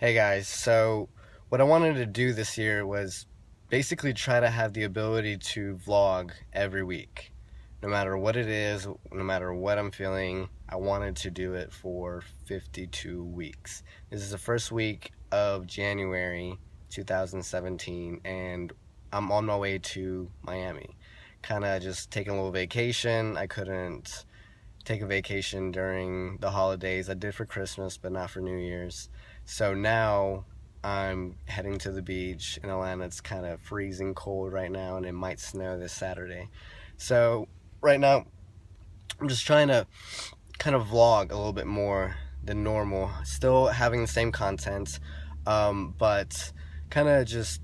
Hey guys, so what I wanted to do this year was basically try to have the ability to vlog every week. No matter what it is, no matter what I'm feeling, I wanted to do it for 52 weeks. This is the first week of January 2017, and I'm on my way to Miami. Kind of just taking a little vacation. I couldn't take a vacation during the holidays. I did for Christmas, but not for New Year's. So now I'm heading to the beach in Atlanta. It's kind of freezing cold right now, and it might snow this Saturday. So right now, I'm just trying to kind of vlog a little bit more than normal. Still having the same content, but kind of just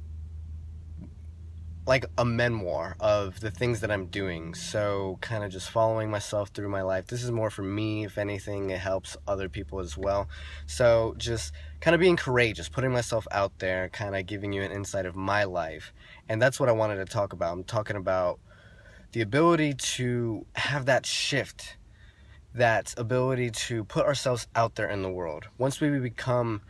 like a memoir of the things that I'm doing. So kind of just following myself through my life. This is more for me. If anything, it helps other people as well. So just kind of being courageous, putting myself out there, kind of giving you an insight of my life. And that's what I wanted to talk about. I'm talking about the ability to have that shift, that ability to put ourselves out there in the world. Once we become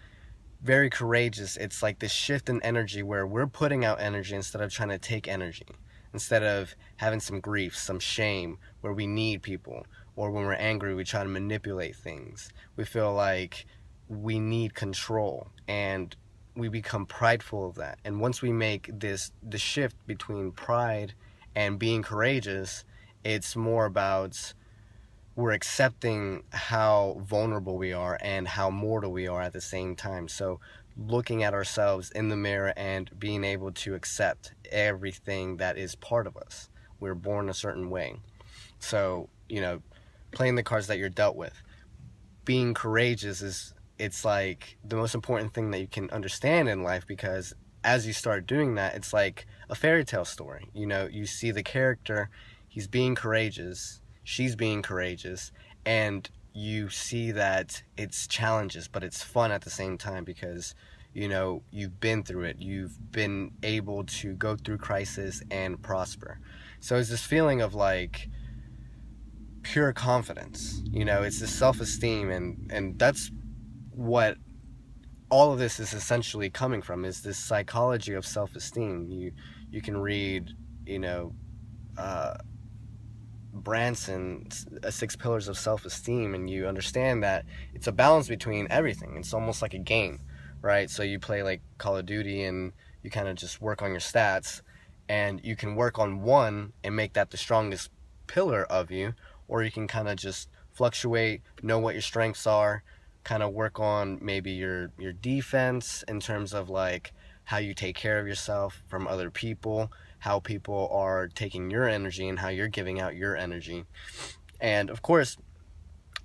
very courageous, it's like this shift in energy where we're putting out energy instead of trying to take energy, instead of having some grief, some shame where we need people, or when we're angry we try to manipulate things. We feel like we need control and we become prideful of that. And once we make the shift between pride and being courageous, it's more about we're accepting how vulnerable we are and how mortal we are at the same time. So looking at ourselves in the mirror and being able to accept everything that is part of us. We're born a certain way. So, playing the cards that you're dealt with. Being courageous it's like the most important thing that you can understand in life, because as you start doing that, it's like a fairy tale story. You see the character, he's being courageous, she's being courageous, and you see that it's challenges, but it's fun at the same time because, you've been through it. You've been able to go through crisis and prosper. So it's this feeling of like pure confidence. It's this self-esteem, and that's what all of this is essentially coming from, is this psychology of self-esteem. You can read, Branson's Six Pillars of Self-Esteem, and you understand that it's a balance between everything. It's almost like a game, right? So you play like Call of Duty and you kind of just work on your stats, and you can work on one and make that the strongest pillar of you, or you can kind of just fluctuate, know what your strengths are, kind of work on maybe your defense in terms of like how you take care of yourself from other people, how people are taking your energy and how you're giving out your energy. And of course,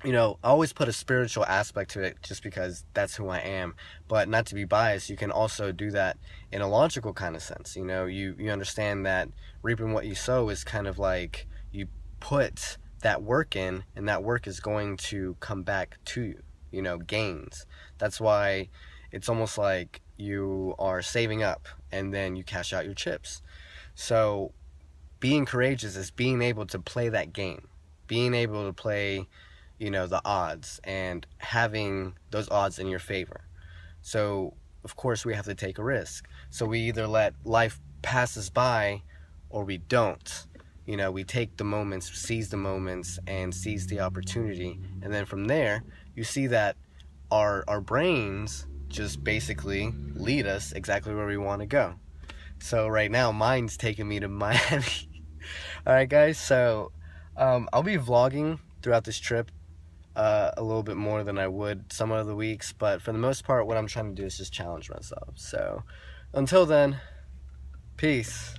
I always put a spiritual aspect to it just because that's who I am. But not to be biased, you can also do that in a logical kind of sense. You understand that reaping what you sow is kind of like you put that work in, and that work is going to come back to you, gains. That's why it's almost like you are saving up and then you cash out your chips. So being courageous is being able to play that game, being able to play, the odds, and having those odds in your favor. So of course we have to take a risk. So we either let life pass us by or we don't. We take the moments, seize the moments, and seize the opportunity. And then from there, you see that our brains just basically lead us exactly where we want to go. So right now, mine's taking me to Miami. Alright guys, so I'll be vlogging throughout this trip a little bit more than I would some other weeks, but for the most part, what I'm trying to do is just challenge myself. So until then, peace.